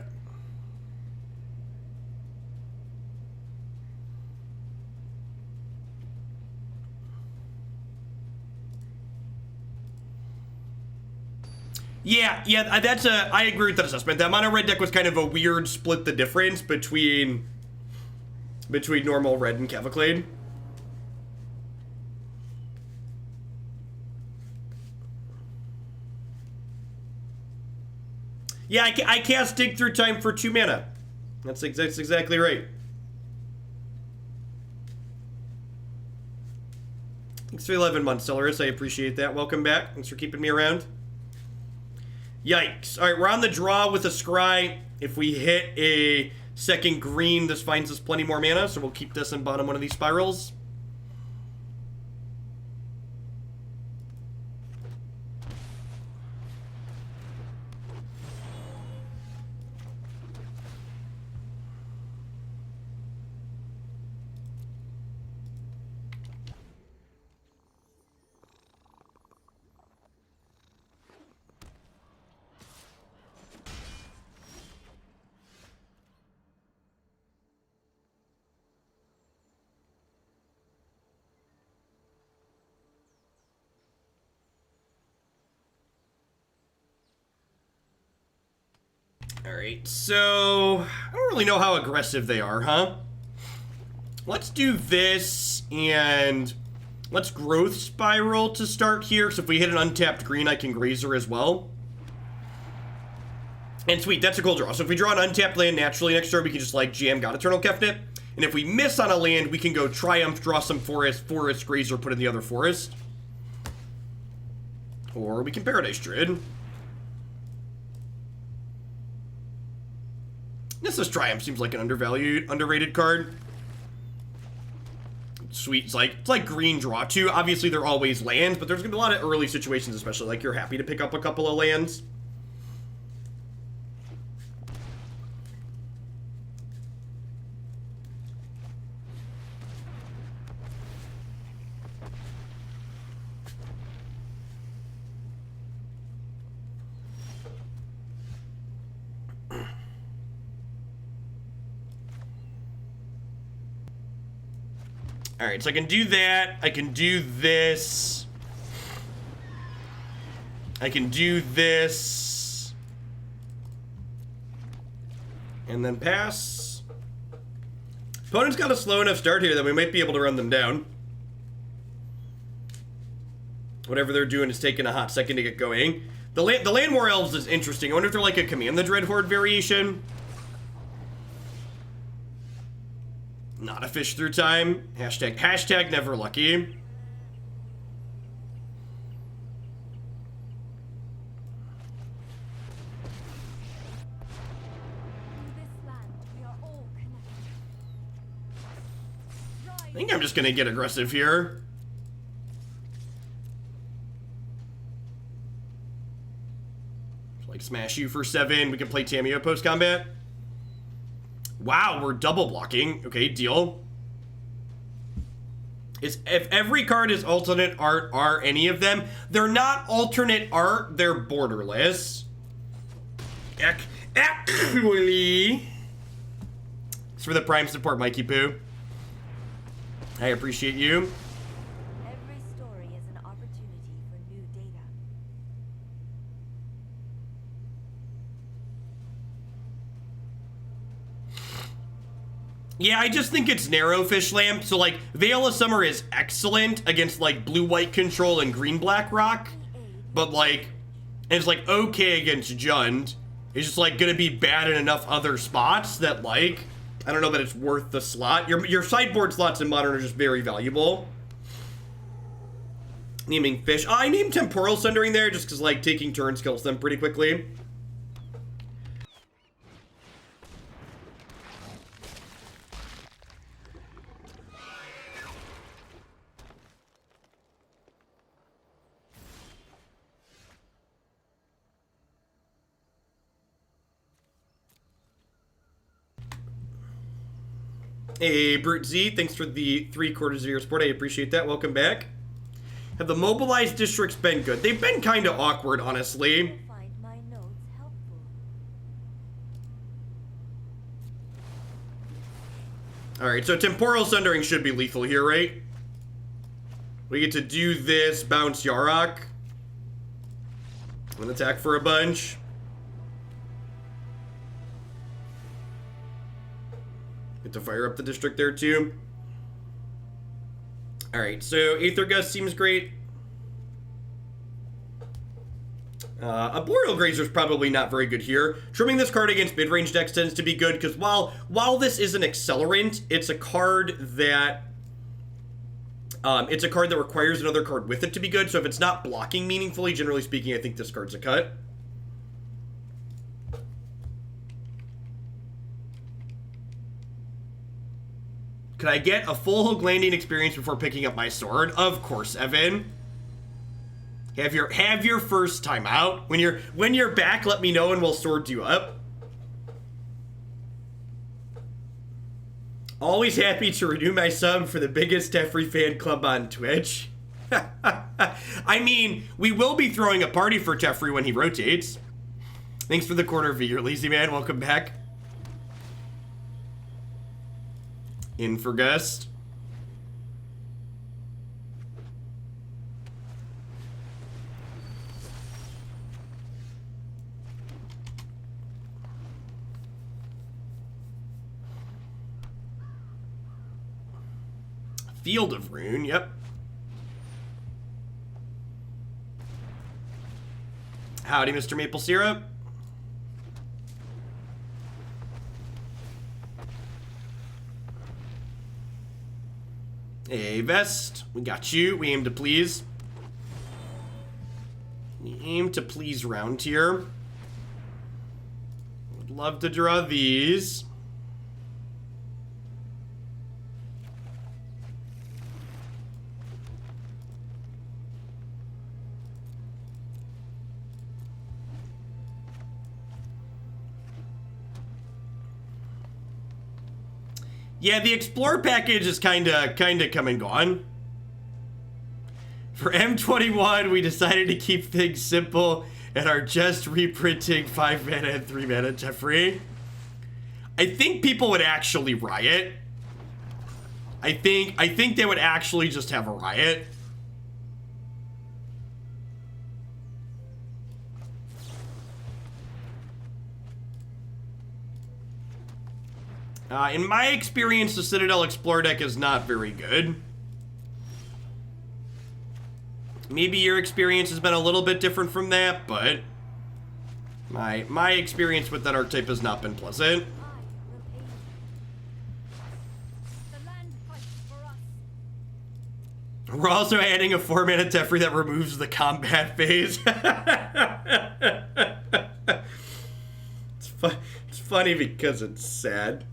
Yeah, I agree with that assessment. That mono red deck was kind of a weird split the difference between normal red and Kevaclade. Yeah, I cast Dig Through Time for 2 mana. That's exactly right. Thanks for 11 months, Celeris. I appreciate that. Welcome back. Thanks for keeping me around. Yikes. Alright, we're on the draw with a Scry. If we hit a second green, this finds us plenty more mana, so we'll keep this in bottom one of these spirals. Alright, so I don't really know how aggressive they are, huh? Let's do this, and let's Growth Spiral to start here, so if we hit an untapped green, I can Grazer as well. And sweet, that's a cool draw. So if we draw an untapped land naturally next turn, we can just, like, jam God-Eternal Kefnet. And if we miss on a land, we can go Triumph, draw some forest, Grazer, put in the other forest. Or we can Paradise Druid. Nissa's Triumph seems like an underrated card. Sweet, it's like green draw too. Obviously they're always lands, but there's gonna be a lot of early situations, especially like you're happy to pick up a couple of lands. Alright, so I can do that. I can do this. I can do this. And then pass. Opponent's got a slow enough start here that we might be able to run them down. Whatever they're doing is taking a hot second to get going. The Land War Elves is interesting. I wonder if they're like a Command the Dreadhorde variation. Not a fish through time. Hashtag never lucky. In this land, we are all connected. I think I'm just gonna get aggressive here. Like smash you for 7. We can play Tamiyo post combat. Wow, we're double blocking. Okay, deal. is if every card is alternate art, are any of them? They're not alternate art, they're borderless. Actually. It's for the Prime support, Mikey Poo. I appreciate you. Every story is an opportunity for new data. Yeah, I just think it's narrow fish lamp. So like Veil of Summer is excellent against like blue-white control and green-black rock. But like, it's like okay against Jund. It's just like gonna be bad in enough other spots that like, I don't know that it's worth the slot. Your sideboard slots in Modern are just very valuable. Naming fish. I named Temporal Sundering there just because like taking turns kills them pretty quickly. Hey, Brute Z, thanks for the 3/4 of your support. I appreciate that. Welcome back. Have the Mobilized Districts been good? They've been kind of awkward, honestly. You'll find my notes helpful. Alright, so Temporal Sundering should be lethal here, right? We get to do this, bounce Yarok. And attack for a bunch. Get to fire up the district there too. Alright, so Aether Gust seems great. Arboreal Grazer is probably not very good here. Trimming this card against mid-range decks tends to be good because while this is an accelerant, it's a card that requires another card with it to be good. So if it's not blocking meaningfully, generally speaking, I think this card's a cut. Could I get a full landing experience before picking up my sword? Of course, Evan. Have your first time out. When you're back, let me know and we'll sword you up. Always happy to renew my sub for the biggest Tefri fan club on Twitch. I mean, we will be throwing a party for Tefri when he rotates. Thanks for the quarter V, you're lazy man. Welcome back. In for Gust. Field of Rune, yep. Howdy, Mr. Maple Syrup. Hey, Vest, we got you. We aim to please. We aim to please round here. Would love to draw these. Yeah, the Explorer package is kinda come and gone. For M21, we decided to keep things simple and are just reprinting 5 mana and 3 mana Tefri. I think people would actually riot. I think they would actually just have a riot. In my experience, the Citadel Explorer deck is not very good. Maybe your experience has been a little bit different from that, but my experience with that archetype has not been pleasant. The land fights for us. We're also adding a 4 mana Tefri that removes the combat phase. It's funny because it's sad.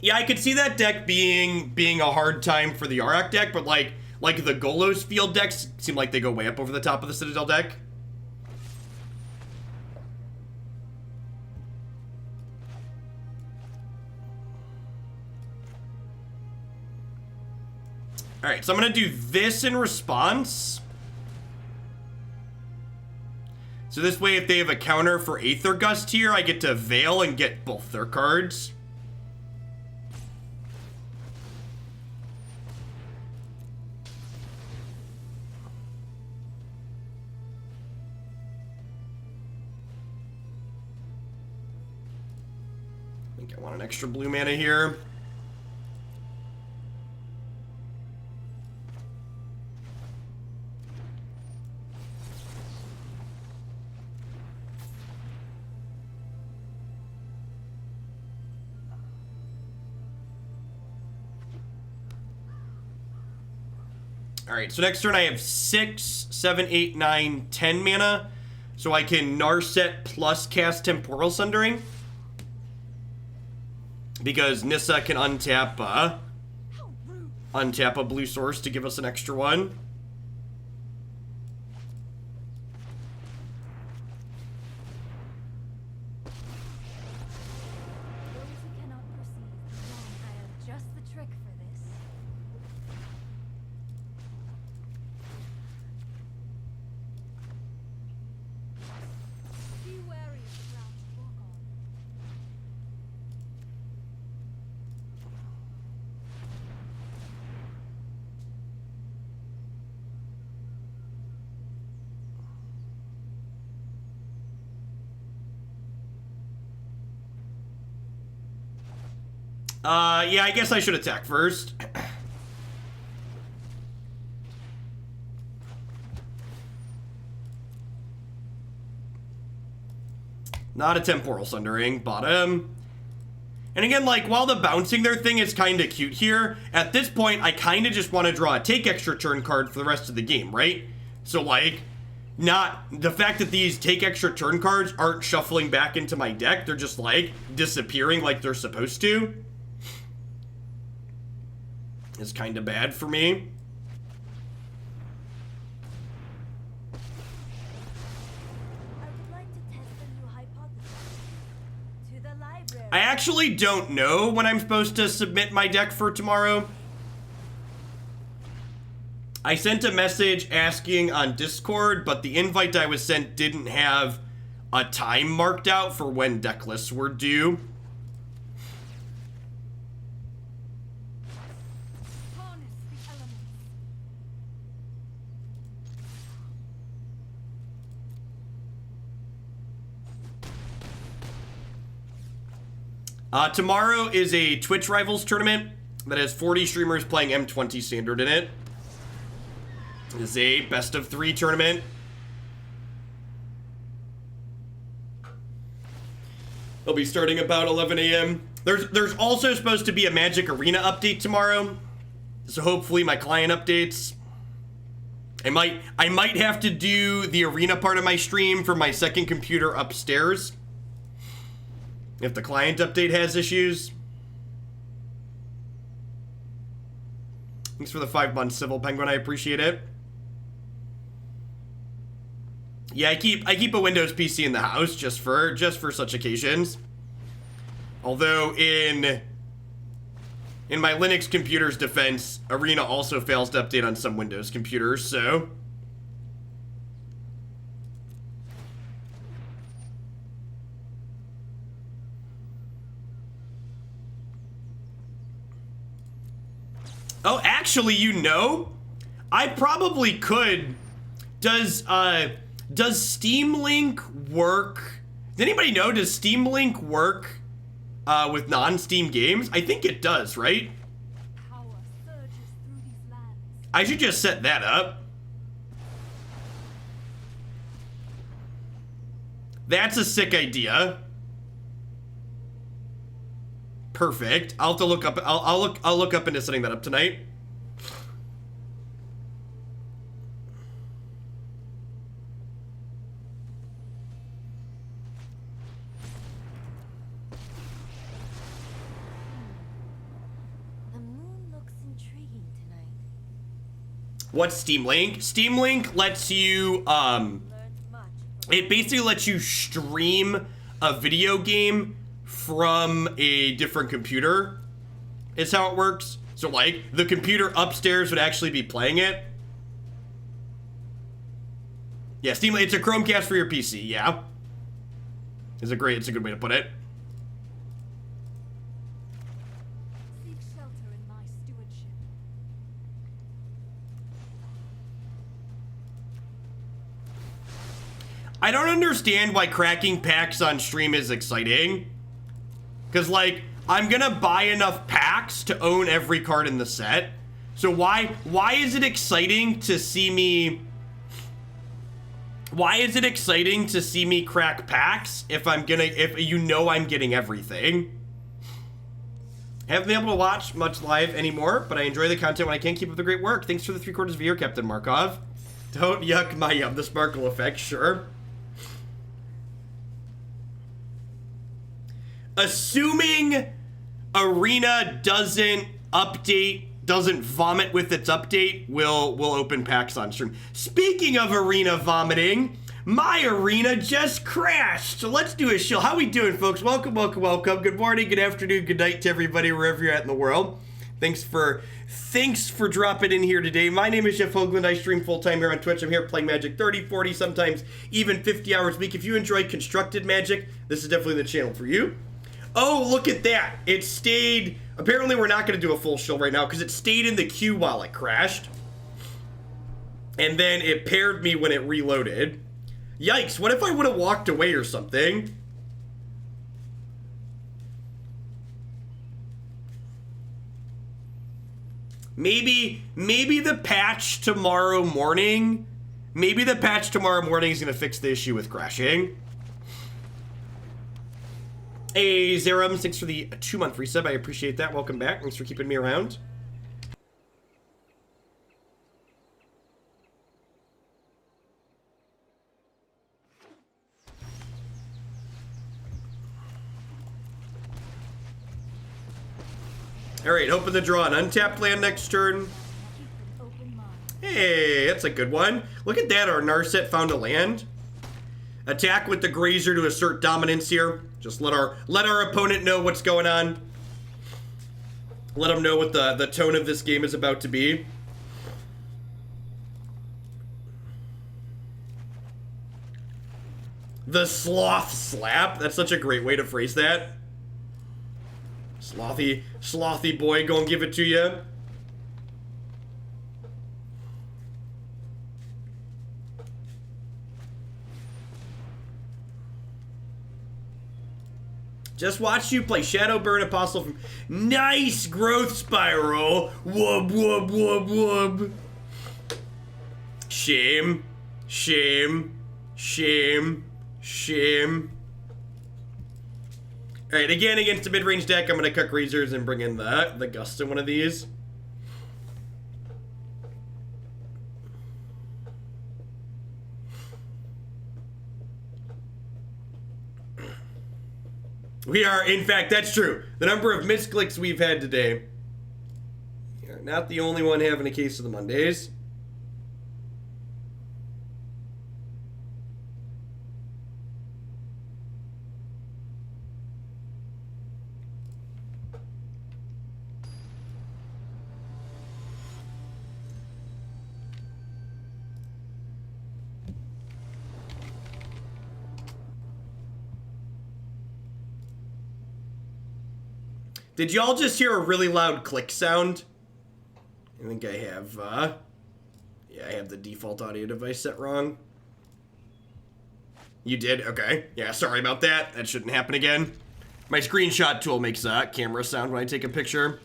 Yeah, I could see that deck being a hard time for the Arak deck, but like the Golos field decks seem like they go way up over the top of the Citadel deck. Alright, so I'm going to do this in response. So this way, if they have a counter for Aether Gust here, I get to Veil and get both their cards. I think I want an extra blue mana here. Alright, so next turn I have 6, 7, 8, 9, 10 mana. So I can Narset plus cast Temporal Sundering. Because Nissa can untap a blue source to give us an extra one. Those who cannot perceive beyond I have just the trick for this. Be wary of the ground you walk on. Yeah, I guess I should attack first. Not a Temporal Sundering, bottom. And again, like, while the bouncing their thing is kind of cute here, at this point, I kind of just want to draw a take extra turn card for the rest of the game, right? So, like, not the fact that these take extra turn cards aren't shuffling back into my deck, they're just, like, disappearing like they're supposed to, is kind of bad for me. I would like to test a new hypothesis. To the library. I actually don't know when I'm supposed to submit my deck for tomorrow. I sent a message asking on Discord, but the invite I was sent didn't have a time marked out for when deck lists were due. Harness the elements. Tomorrow is a Twitch Rivals tournament that has 40 streamers playing M20 Standard in it. It is a best of 3 tournament. They'll be starting about 11 a.m. There's also supposed to be a Magic Arena update tomorrow, so hopefully my client updates. I might have to do the arena part of my stream from my second computer upstairs if the client update has issues. Thanks for the 5 months, Civil Penguin. I appreciate it. Yeah, I keep a Windows PC in the house just for such occasions. Although in my Linux computer's defense, Arena also fails to update on some Windows computers, so oh, actually, you know, I probably could. Does Steam Link work? Does anybody know? Does Steam Link work with non-Steam games? I think it does, right? Power surges through these lands. I should just set that up. That's a sick idea. Perfect. I'll have to look up. I'll look up into setting that up tonight. What's Steam Link? Steam Link lets you, Learned much. it basically lets you stream a video game from a different computer, is how it works. So, like, the computer upstairs would actually be playing it. Yeah, Steam, it's a Chromecast for your PC, yeah. It's a good way to put it. Seek shelter in my stewardship. I don't understand why cracking packs on stream is exciting. Because, like, I'm gonna buy enough packs to own every card in the set. So why is it exciting to see me... Why is it exciting to see me crack packs if you know I'm getting everything? I haven't been able to watch much live anymore, but I enjoy the content when I can. Keep up the great work. Thanks for the 3/4 of a year, Captain Markov. Don't yuck my yum, the sparkle effect, sure. Assuming Arena doesn't vomit with its update, we'll open packs on stream. Speaking of Arena vomiting, my Arena just crashed. So let's do a shill. How we doing, folks? Welcome, welcome, welcome. Good morning, good afternoon, good night to everybody wherever you're at in the world. Thanks for dropping in here today. My name is Jeff Hoagland. I stream full-time here on Twitch. I'm here playing Magic 30, 40, sometimes even 50 hours a week. If you enjoy constructed Magic, this is definitely the channel for you. Oh, look at that. It stayed... Apparently, we're not going to do a full show right now because it stayed in the queue while it crashed. And then it paired me when it reloaded. Yikes, what if I would have walked away or something? Maybe the patch tomorrow morning... Maybe the patch tomorrow morning is going to fix the issue with crashing. Hey, Zerum, thanks for the 2-month resub. I appreciate that. Welcome back. Thanks for keeping me around. All right, open the draw. An untapped land next turn. Keep an open mind. Hey, that's a good one. Look at that. Our Narset found a land. Attack with the Grazer to assert dominance here. Just let our opponent know what's going on. Let them know what the tone of this game is about to be. The Sloth Slap. That's such a great way to phrase that. Slothy boy, gonna give it to you. Just watch you play Shadowburn Apostle from... Nice growth spiral. Wub, wub, wub, wub. Shame. Shame. Shame. Shame. Alright, again, against a mid-range deck, I'm going to cut Grazers and bring in the Gust in one of these. We are, in fact, that's true. The number of misclicks we've had today. You're not the only one having a case of the Mondays. Did y'all just hear a really loud click sound? I think I have, yeah, I have the default audio device set wrong. You did? Okay. Yeah, sorry about that. That shouldn't happen again. My screenshot tool makes camera sound when I take a picture.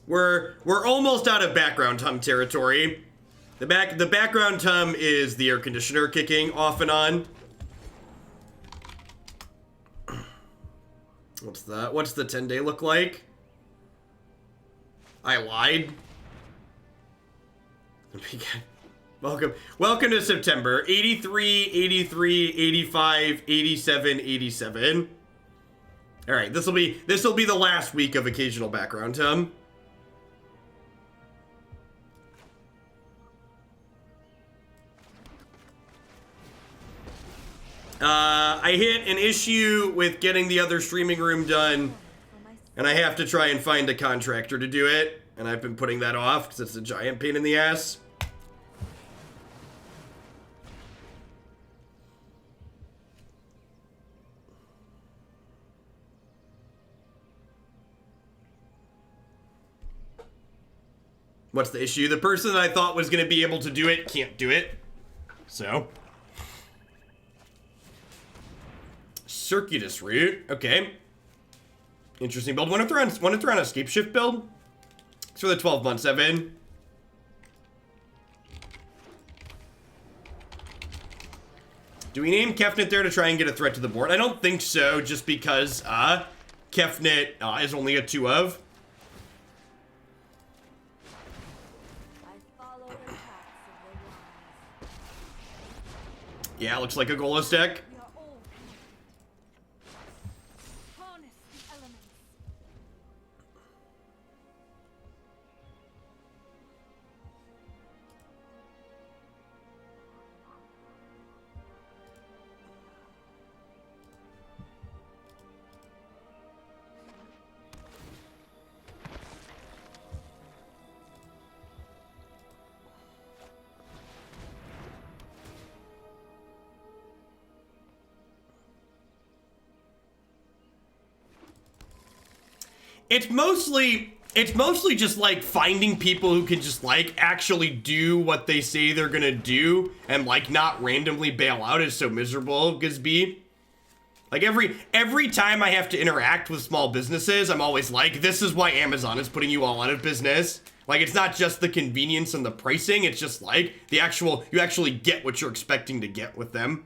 We're almost out of background hum territory. The background hum is the air conditioner kicking off and on. What's the 10-day look like? I lied. Welcome to September. 83, 83, 85, 87, 87. All right, this will be the last week of occasional background, Tom. I hit an issue with getting the other streaming room done, and I have to try and find a contractor to do it, and I've been putting that off because it's a giant pain in the ass. What's the issue? The person that I thought was going to be able to do it can't do it. So. Circuitous route. Okay. Interesting build. Want to throw on escape shift build? It's for the 12 months, Evan. Do we name Kefnet there to try and get a threat to the board? I don't think so, just because Kefnet is only a 2 of. Yeah, looks like a goalless deck. We are all connected. Harness the elements. It's mostly just like finding people who can just like actually do what they say they're gonna do and like not randomly bail out is so miserable, Gizby. Like every time I have to interact with small businesses, I'm always like, this is why Amazon is putting you all out of business. Like, it's not just the convenience and the pricing, it's just like you actually get what you're expecting to get with them.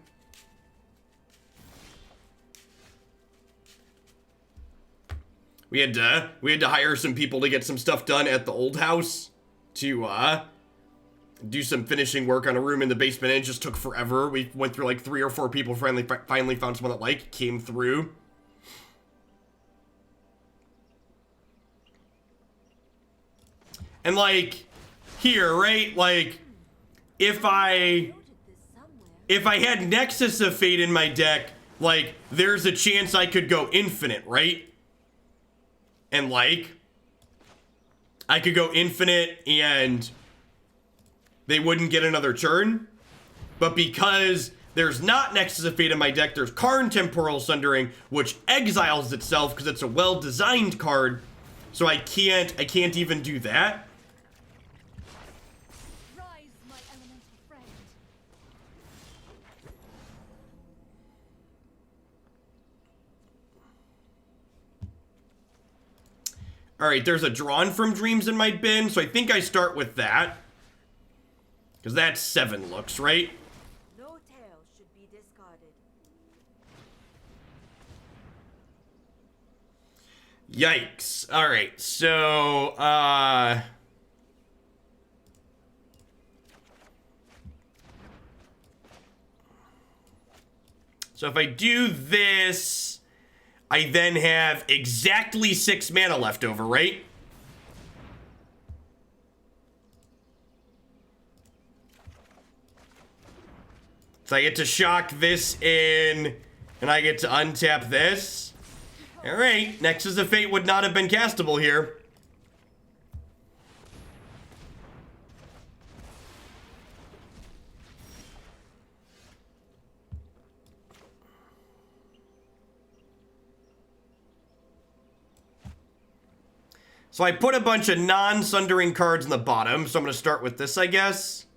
We had to hire some people to get some stuff done at the old house to do some finishing work on a room in the basement, and it just took forever. We went through like 3 or 4 people, finally found someone that like came through. And like here, right? Like if I had Nexus of Fate in my deck, like there's a chance I could go infinite, right? And like I could go infinite and they wouldn't get another turn. But because there's not Nexus of Fate in my deck, there's Karn Temporal Sundering, which exiles itself because it's a well-designed card. So I can't even do that. Rise, my elemental friend. Alright, there's a Drawn from Dreams in my bin, so I think I start with that. Because that's 7 looks, right? No tail should be discarded. Yikes. Alright, so, so if I do this, I then have exactly 6 mana left over, right? So I get to shock this in, and I get to untap this. Alright, Nexus of Fate would not have been castable here. So I put a bunch of non-Sundering cards in the bottom, so I'm going to start with this, I guess.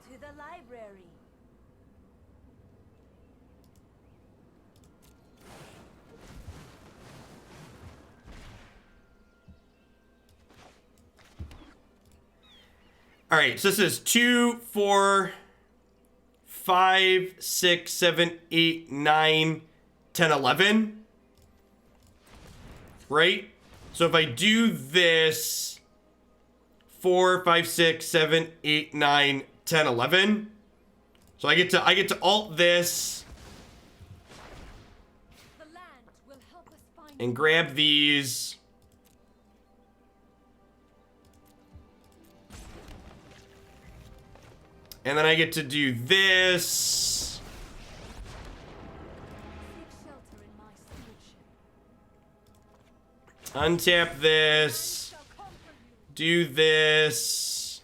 To the library. All right, so this is 2, 4, 5, 6, 7, 8, 9, 10, 11. Right? So if I do this, 4, 5, 6, 7, 8, 9, 10, 11. So I get to alt this The land will help us find and grab these. And then I get to do this. Seek shelter in my stewardship. Untap this. Shall conquer you. Do this.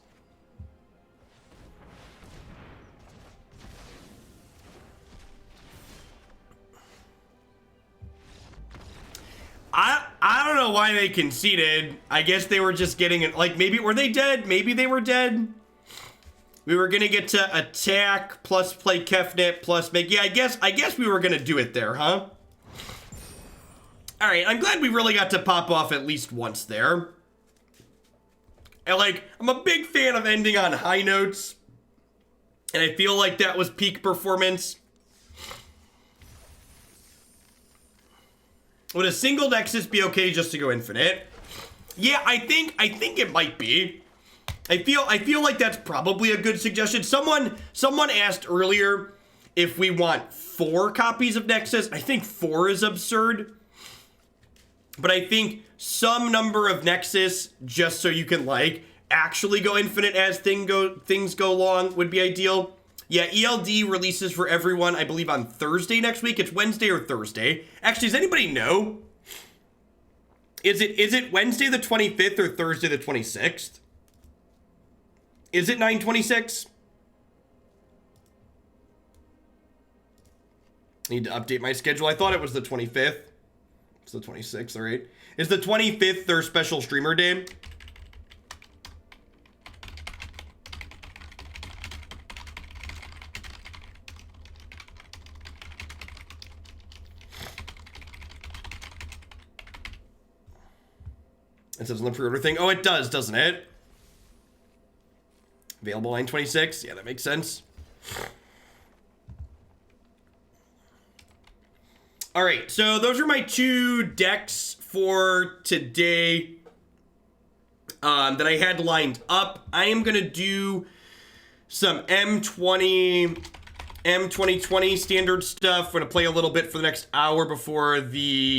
I don't know why they conceded. I guess they were just getting it. Like, maybe were they dead? Maybe they were dead. We were gonna get to attack plus play Kefnet plus make. Yeah, I guess we were gonna do it there, huh? All right, I'm glad we really got to pop off at least once there. And like, I'm a big fan of ending on high notes, and I feel like that was peak performance. Would a single Nexus be okay just to go infinite? Yeah, I think it might be. I feel like that's probably a good suggestion. Someone asked earlier if we want 4 copies of Nexus. I think 4 is absurd. But I think some number of Nexus, just so you can like actually go infinite as things go long, would be ideal. Yeah, ELD releases for everyone, I believe, on Thursday next week. It's Wednesday or Thursday. Actually, does anybody know? Is it Wednesday the 25th or Thursday the 26th? Is it 9/26? Need to update my schedule. I thought it was the 25th. It's the 26th, all right. Is the 25th their special streamer day? It says on the pre-order thing. Oh, it does, doesn't it? Available 9/26. Yeah, that makes sense. All right, so those are my 2 decks for today that I had lined up. I am gonna do some M2020 standard stuff. We're gonna play a little bit for the next hour before the